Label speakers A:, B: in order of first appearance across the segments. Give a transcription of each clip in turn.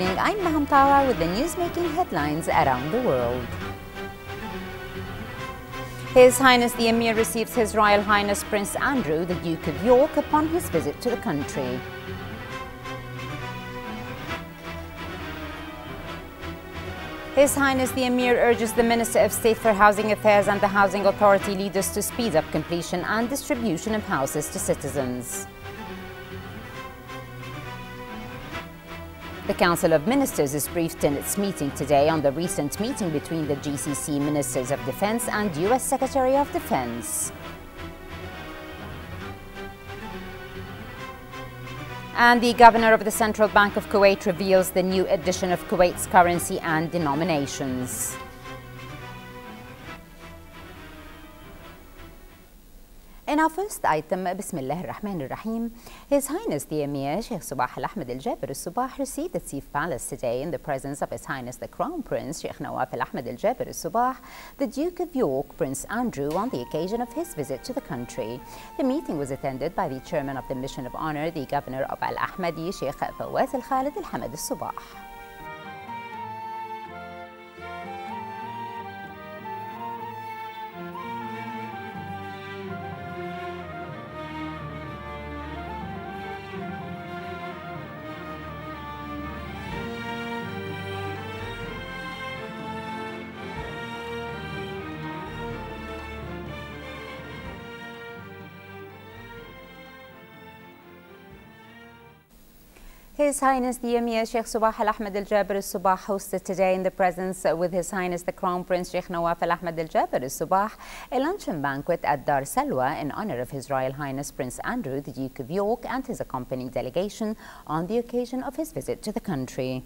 A: morning, I'm Maham Tawa with the newsmaking headlines around the world. His Highness the Emir receives His Royal Highness Prince Andrew, the Duke of York, upon his visit to the country. His Highness the Emir urges the Minister of State for Housing Affairs and the Housing Authority leaders to speed up completion and distribution of houses to citizens. The Council of Ministers is briefed in its meeting today on the recent meeting between the GCC Ministers of Defense and US Secretary of Defense. And the Governor of the Central Bank of Kuwait reveals the new edition of Kuwait's currency and denominations. In our first item, Bismillah ar-Rahman ar-Rahim, His Highness the Emir Sheikh Sabah Al-Ahmed Al-Jaber Al-Sabah received at Sif Palace today in the presence of His Highness the Crown Prince Sheikh Nawaf Al-Ahmed Al-Jaber Al-Sabah, the Duke of York, Prince Andrew, on the occasion of his visit to the country. The meeting was attended by the Chairman of the Mission of Honor, the Governor of Al-Ahmadi, Sheikh Fawaz Al-Khalid Al-Hamad Al-Sabah. His Highness the Emir Sheikh Sabah Al-Ahmed Al-Jaber Al-Sabah hosted today in the presence with His Highness the Crown Prince Sheikh Nawaf Al-Ahmed Al-Jaber Al-Sabah a luncheon banquet at Dar Salwa in honor of His Royal Highness Prince Andrew, the Duke of York, and his accompanying delegation on the occasion of his visit to the country.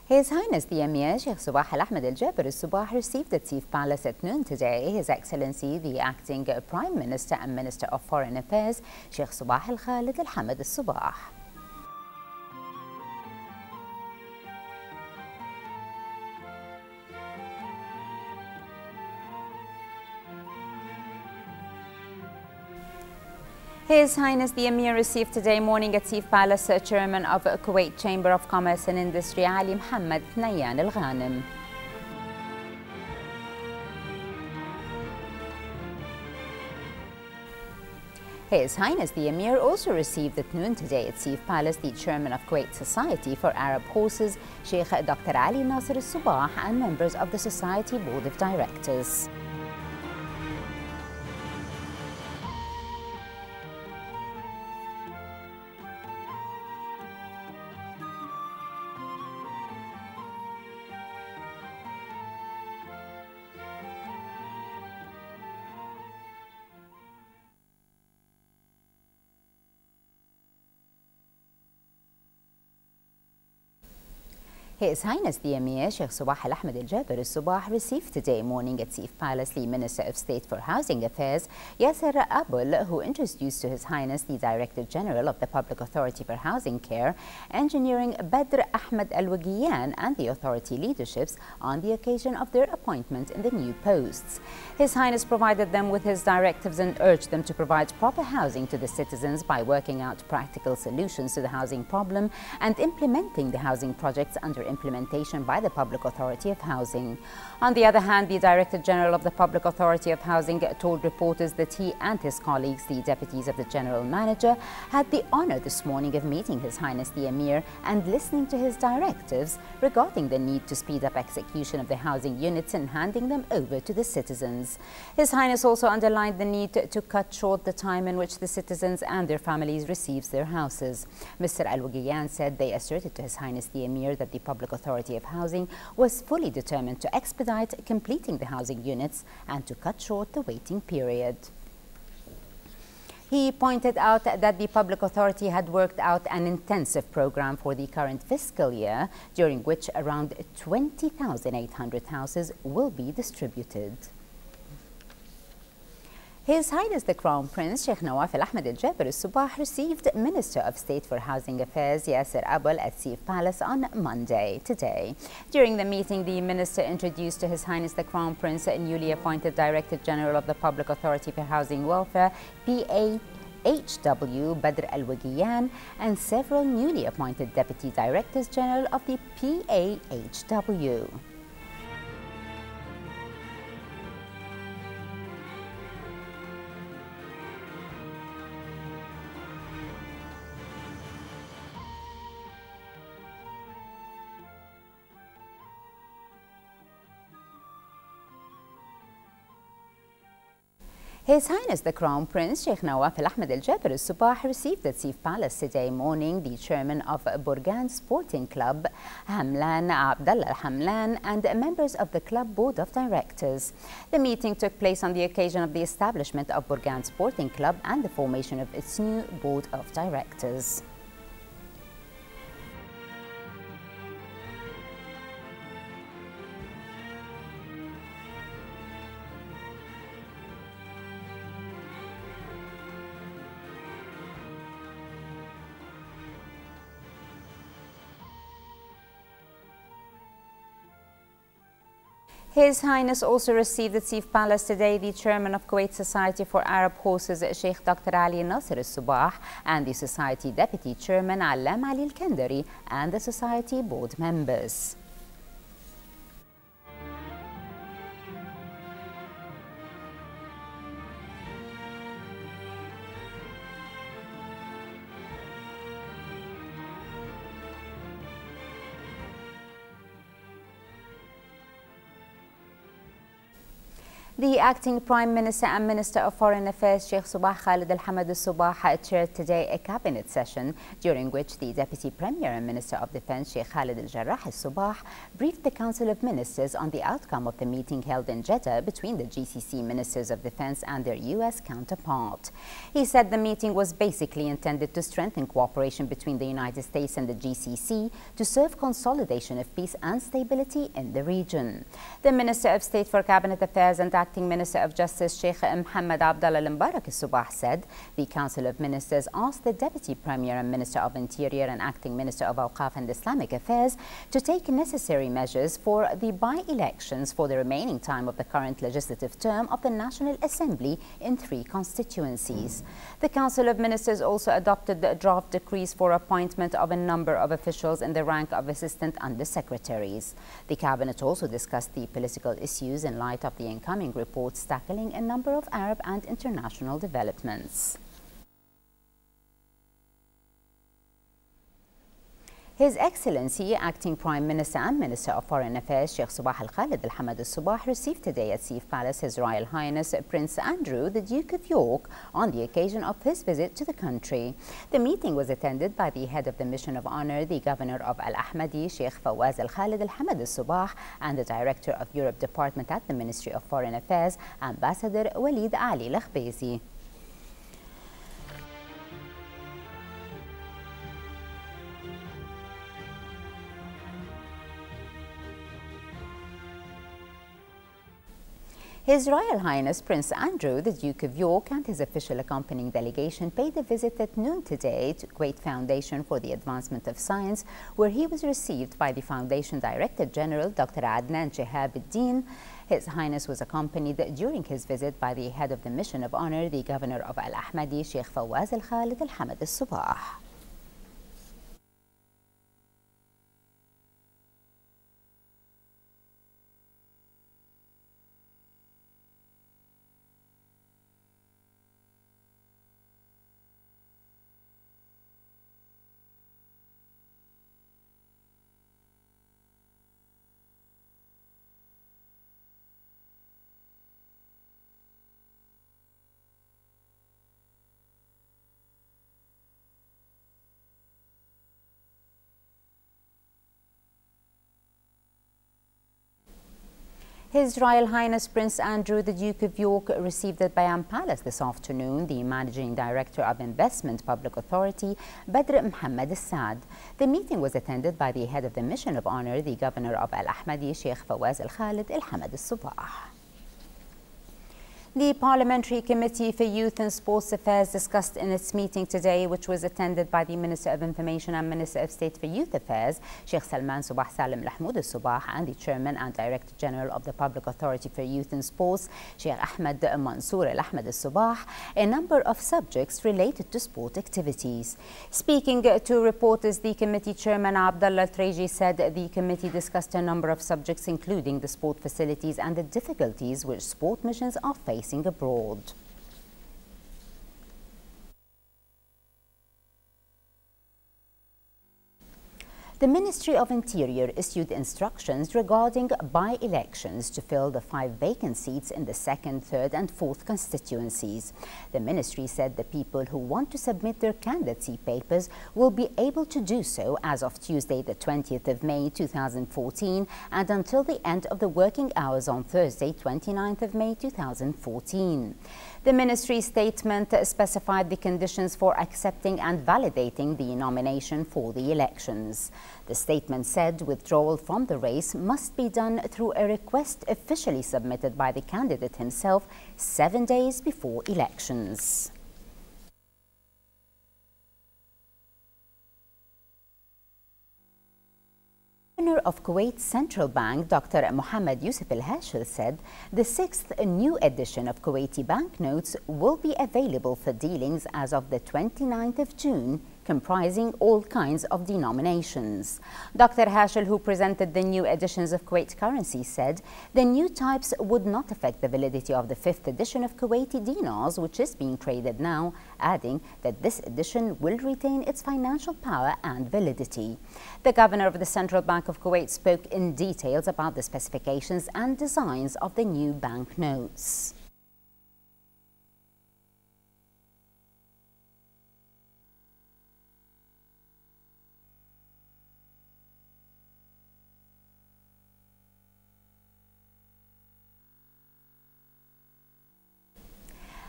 A: His Highness the Emir Sheikh Sabah Al-Ahmed Al-Jaber Al-Sabah received at Sif Palace at noon today His Excellency the Acting Prime Minister and Minister of Foreign Affairs Sheikh Sabah Al-Khalid Al-Hamad Al-Sabah. His Highness the Emir received today morning at Sif Palace Chairman of Kuwait Chamber of Commerce and Industry Ali Mohammed Nayan Al-Ghanim. His Highness the Emir also received at noon today at Sif Palace the Chairman of Kuwait Society for Arab Horses Sheikh Dr. Ali Nasser Al-Sabah and members of the Society Board of Directors. His Highness the Emir Sheikh Sabah Al-Ahmed Al-Jaber Al-Sabah received today morning at Sif Palace the Minister of State for Housing Affairs, Yasser Abul, who introduced to His Highness the Director General of the Public Authority for Housing Care, Engineering Badr Ahmed Al-Wagiyan, and the authority leaderships on the occasion of their appointment in the new posts. His Highness provided them with his directives and urged them to provide proper housing to the citizens by working out practical solutions to the housing problem and implementing the housing projects under implementation by the Public Authority of Housing. On the other hand, the Director General of the Public Authority of Housing told reporters that he and his colleagues, the deputies of the General Manager, had the honor this morning of meeting His Highness the Emir and listening to his directives regarding the need to speed up execution of the housing units and handing them over to the citizens. His Highness also underlined the need to cut short the time in which the citizens and their families receive their houses. Mr. Al-Wagiyan said they asserted to His Highness the Emir that the Public Authority of Housing was fully determined to expedite completing the housing units and to cut short the waiting period. He pointed out that the Public Authority had worked out an intensive program for the current fiscal year, during which around 20,800 houses will be distributed. His Highness the Crown Prince Sheikh Nawaf Al-Ahmed Al-Jaber Al-Sabah received Minister of State for Housing Affairs Yasser Abul at Sif Palace on Monday, today. During the meeting, the Minister introduced to His Highness the Crown Prince a newly appointed Director General of the Public Authority for Housing Welfare, PAHW Badr Al-Wagiyan, and several newly appointed Deputy Directors General of the PAHW. His Highness the Crown Prince Sheikh Nawaf Al-Ahmed Al-Jaber Al-Sabah received at Sif Palace today morning the chairman of Burgan Sporting Club, Hamlan Abdullah Hamlan, and members of the club board of directors. The meeting took place on the occasion of the establishment of Burgan Sporting Club and the formation of its new board of directors. His Highness also received at Sif Palace today the chairman of Kuwait Society for Arab Horses, Sheikh Dr. Ali Nasser Al-Sabah, and the Society Deputy Chairman Alam Ali Al-Kandari, and the Society board members. The acting Prime Minister and Minister of Foreign Affairs, Sheikh Sabah Khalid Al-Hamad Al-Sabah, chaired today a cabinet session during which the Deputy Premier and Minister of Defense, Sheikh Khalid Al-Jarrah Al-Sabah, briefed the Council of Ministers on the outcome of the meeting held in Jeddah between the GCC Ministers of Defense and their U.S. counterpart. He said the meeting was basically intended to strengthen cooperation between the United States and the GCC to serve consolidation of peace and stability in the region. The Minister of State for Cabinet Affairs and Acting Minister of Justice Sheikh Mohammed Abdullah Al-Mubarak Al-Sabah said the Council of Ministers asked the Deputy Premier and Minister of Interior and Acting Minister of Awqaf and Islamic Affairs to take necessary measures for the by-elections for the remaining time of the current legislative term of the National Assembly in 3 constituencies. The Council of Ministers also adopted the draft decrees for appointment of a number of officials in the rank of Assistant Under-Secretaries. The Cabinet also discussed the political issues in light of the incoming reports tackling a number of Arab and international developments. His Excellency, Acting Prime Minister and Minister of Foreign Affairs, Sheikh Sabah Al-Khalid Al-Hamad Al-Sabah, received today at Sif Palace His Royal Highness Prince Andrew, the Duke of York, on the occasion of his visit to the country. The meeting was attended by the head of the Mission of Honor, the Governor of Al-Ahmadi, Sheikh Fawaz Al-Khalid Al-Hamad Al-Sabah, and the Director of Europe Department at the Ministry of Foreign Affairs, Ambassador Walid Ali Al-Khbezi. His Royal Highness Prince Andrew, the Duke of York, and his official accompanying delegation paid a visit at noon today to Kuwait Foundation for the Advancement of Science, where he was received by the Foundation Director General, Dr. Adnan Shahabuddin. His Highness was accompanied during his visit by the head of the Mission of Honor, the Governor of Al Ahmadi, Sheikh Fawaz Al Khalid Al Hamad Al Subah. His Royal Highness Prince Andrew, the Duke of York, received at Bayan Palace this afternoon the Managing Director of Investment Public Authority, Badr Mohammed Al-Saad. The meeting was attended by the head of the Mission of Honor, the Governor of Al Ahmadi, Sheikh Fawaz Al Khalid Al Hamad Al Subah. The Parliamentary Committee for Youth and Sports Affairs discussed in its meeting today, which was attended by the Minister of Information and Minister of State for Youth Affairs, Sheikh Salman Subah Salim Al-Mahmoud Al-Subah, and the Chairman and Director General of the Public Authority for Youth and Sports, Sheikh Ahmed Mansour Al-Ahmad Al-Subah, a number of subjects related to sport activities. Speaking to reporters, the committee chairman Abdullah Al-Treji said the committee discussed a number of subjects, including the sport facilities and the difficulties which sport missions are facing abroad. The Ministry of Interior issued instructions regarding by-elections to fill the 5 vacant seats in the 2nd, 3rd and 4th constituencies. The ministry said the people who want to submit their candidacy papers will be able to do so as of Tuesday, the 20th of May 2014, and until the end of the working hours on Thursday, 29th of May 2014. The ministry statement specified the conditions for accepting and validating the nomination for the elections. The statement said withdrawal from the race must be done through a request officially submitted by the candidate himself 7 days before elections. Governor of Kuwait's Central Bank, Dr. Mohammed Yusuf Al-Hashil, said the 6th new edition of Kuwaiti banknotes will be available for dealings as of the 29th of June, comprising all kinds of denominations. Dr. Hashil, who presented the new editions of Kuwait currency, said the new types would not affect the validity of the 5th edition of Kuwaiti dinars, which is being traded now, adding that this edition will retain its financial power and validity. The governor of the Central Bank of Kuwait spoke in details about the specifications and designs of the new banknotes.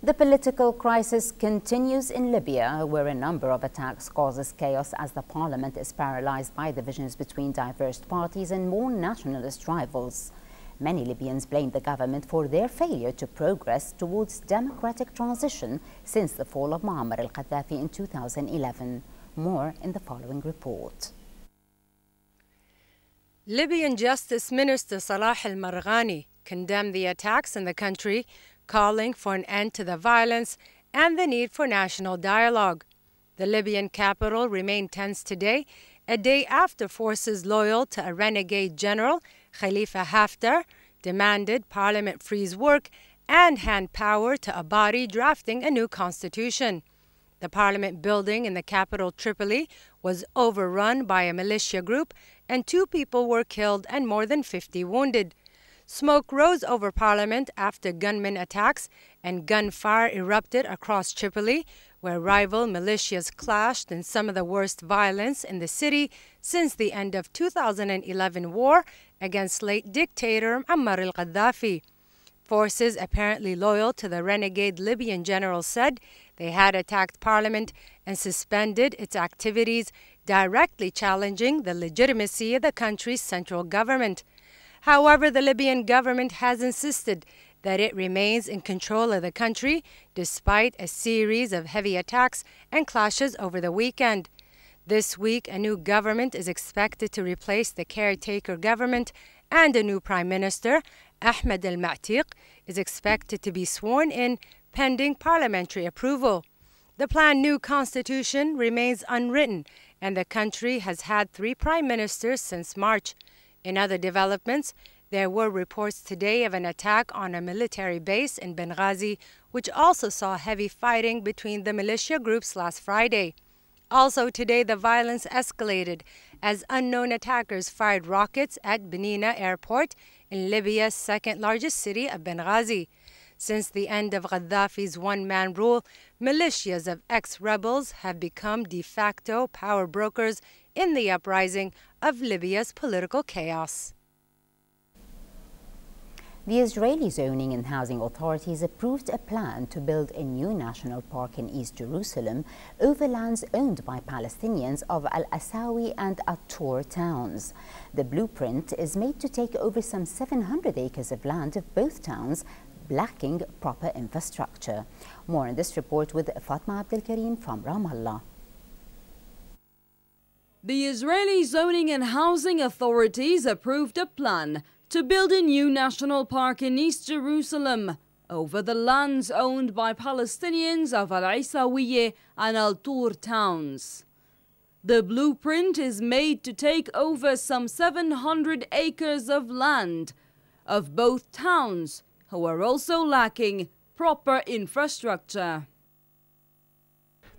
A: The political crisis continues in Libya, where a number of attacks causes chaos as the parliament is paralyzed by divisions between diverse parties and more nationalist rivals. Many Libyans blame the government for their failure to progress towards democratic transition since the fall of Muammar al-Gaddafi in 2011. More in the following report.
B: Libyan Justice Minister Salah al-Marghani condemned the attacks in the country, calling for an end to the violence and the need for national dialogue. The Libyan capital remained tense today, a day after forces loyal to a renegade general, Khalifa Haftar, demanded parliament freeze work and hand power to a body drafting a new constitution. The parliament building in the capital Tripoli was overrun by a militia group, and 2 people were killed and more than 50 wounded. Smoke rose over parliament after gunmen attacks, and gunfire erupted across Tripoli, where rival militias clashed in some of the worst violence in the city since the end of 2011 war against late dictator Muammar al-Gaddafi. Forces apparently loyal to the renegade Libyan general said they had attacked parliament and suspended its activities, directly challenging the legitimacy of the country's central government. However, the Libyan government has insisted that it remains in control of the country despite a series of heavy attacks and clashes over the weekend. This week, a new government is expected to replace the caretaker government, and a new Prime Minister, Ahmed al-Ma'tiq, is expected to be sworn in pending parliamentary approval. The planned new constitution remains unwritten, and the country has had 3 prime ministers since March. In other developments, there were reports today of an attack on a military base in Benghazi, which also saw heavy fighting between the militia groups last Friday. Also today, the violence escalated as unknown attackers fired rockets at Benina Airport in Libya's second-largest city of Benghazi. Since the end of Gaddafi's one-man rule, militias of ex-rebels have become de facto power brokers in the uprising of Libya's political chaos.
A: The Israeli Zoning and Housing Authorities approved a plan to build a new national park in East Jerusalem over lands owned by Palestinians of Al-Asawi and At-Tur towns. The blueprint is made to take over some 700 acres of land of both towns, lacking proper infrastructure. More in this report with Fatma Abdel Karim from Ramallah.
C: The Israeli Zoning and Housing Authorities approved a plan to build a new national park in East Jerusalem over the lands owned by Palestinians of Al-Isawiyyah and Al-Tur towns. The blueprint is made to take over some 700 acres of land of both towns, who are also lacking proper infrastructure.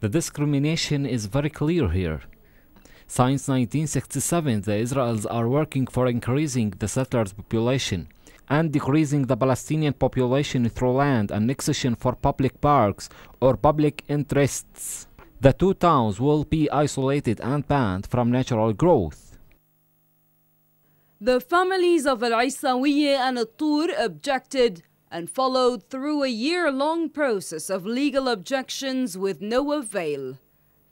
D: The discrimination is very clear here. Since 1967, the Israelis are working for increasing the settlers' population and decreasing the Palestinian population through land annexation for public parks or public interests. The 2 towns will be isolated and banned from natural growth.
C: The families of Al-Isawiyyah and At-Tur objected and followed through a year-long process of legal objections with no avail.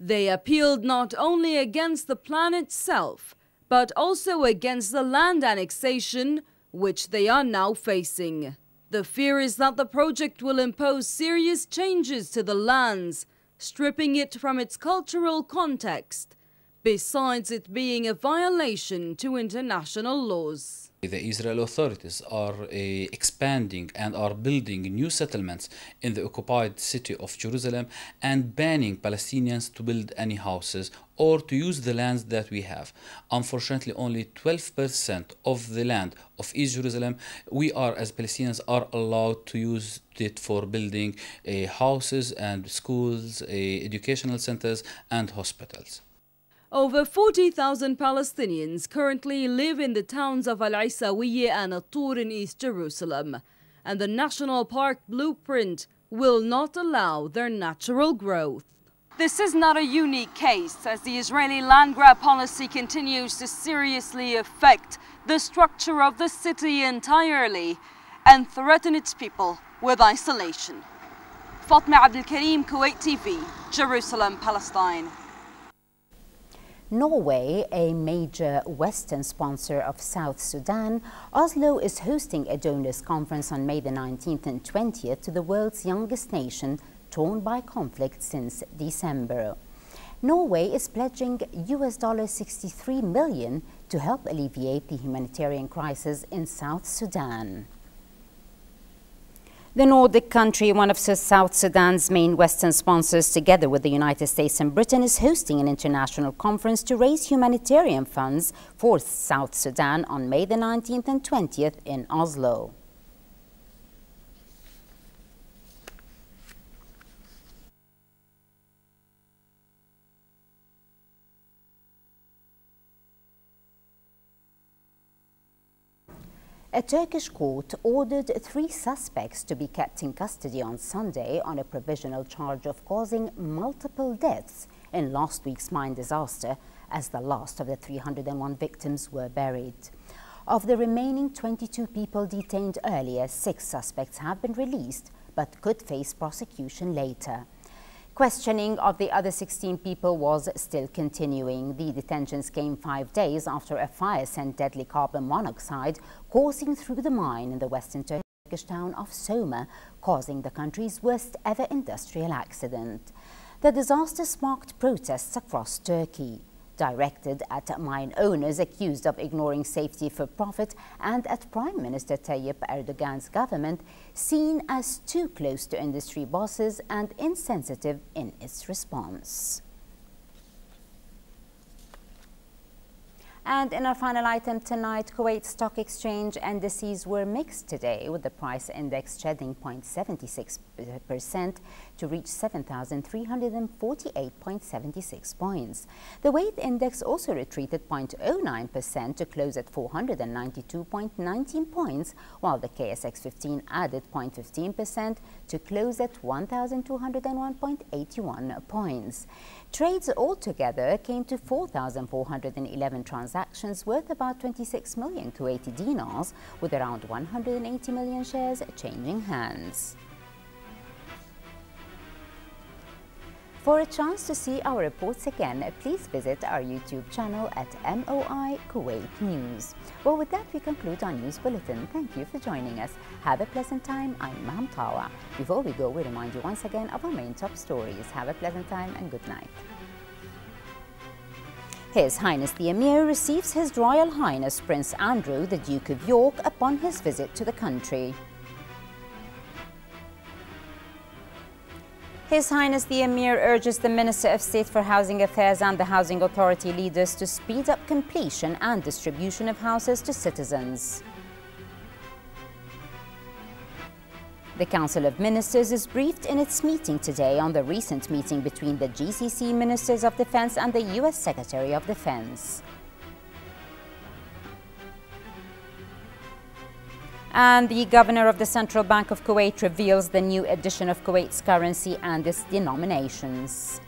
C: They appealed not only against the plan itself, but also against the land annexation, which they are now facing. The fear is that the project will impose serious changes to the lands, stripping it from its cultural context, besides it being a violation to international laws.
E: The Israeli authorities are expanding and are building new settlements in the occupied city of Jerusalem and banning Palestinians to build any houses or to use the lands that we have. Unfortunately, only 12% of the land of East Jerusalem, we are as Palestinians are allowed to use it for building houses and schools, educational centers and hospitals.
C: Over 40,000 Palestinians currently live in the towns of Al-Isawiyyah and At-Tur in East Jerusalem, and the National Park blueprint will not allow their natural growth. This is not a unique case, as the Israeli land grab policy continues to seriously affect the structure of the city entirely and threaten its people with isolation. Fatma Abdel Karim, Kuwait TV, Jerusalem, Palestine.
A: Norway, a major Western sponsor of South Sudan, Oslo is hosting a donors conference on May the 19th and 20th to the world's youngest nation, torn by conflict since December. Norway is pledging $63 million to help alleviate the humanitarian crisis in South Sudan. The Nordic country, one of South Sudan's main Western sponsors, together with the United States and Britain, is hosting an international conference to raise humanitarian funds for South Sudan on May the 19th and 20th in Oslo. A Turkish court ordered 3 suspects to be kept in custody on Sunday on a provisional charge of causing multiple deaths in last week's mine disaster, as the last of the 301 victims were buried. Of the remaining 22 people detained earlier, 6 suspects have been released but could face prosecution later. Questioning of the other 16 people was still continuing. The detentions came 5 days after a fire sent deadly carbon monoxide coursing through the mine in the western Turkish Turkish town of Soma, causing the country's worst ever industrial accident. The disaster sparked protests across Turkey, directed at mine owners accused of ignoring safety for profit and at Prime Minister Tayyip Erdogan's government, seen as too close to industry bosses and insensitive in its response. And in our final item tonight, Kuwait Stock Exchange indices were mixed today, with the price index shedding 0.76% to reach 7,348.76 points. The weight index also retreated 0.09% to close at 492.19 points, while the KSX 15 added 0.15% to close at 1,201.81 points. Trades altogether came to 4,411 transactions worth about 26 million Kuwaiti dinars, with around 180 million shares changing hands. For a chance to see our reports again, please visit our YouTube channel at MOI Kuwait News. Well, with that, we conclude our news bulletin. Thank you for joining us. Have a pleasant time. I'm Maham Tawa. Before we go, we remind you once again of our main top stories. Have a pleasant time and good night. His Highness the Emir receives His Royal Highness Prince Andrew, the Duke of York, upon his visit to the country. His Highness the Emir urges the Minister of State for Housing Affairs and the Housing Authority leaders to speed up completion and distribution of houses to citizens. The Council of Ministers is briefed in its meeting today on the recent meeting between the GCC Ministers of Defense and the U.S. Secretary of Defense. And the Governor of the Central Bank of Kuwait reveals the new edition of Kuwait's currency and its denominations.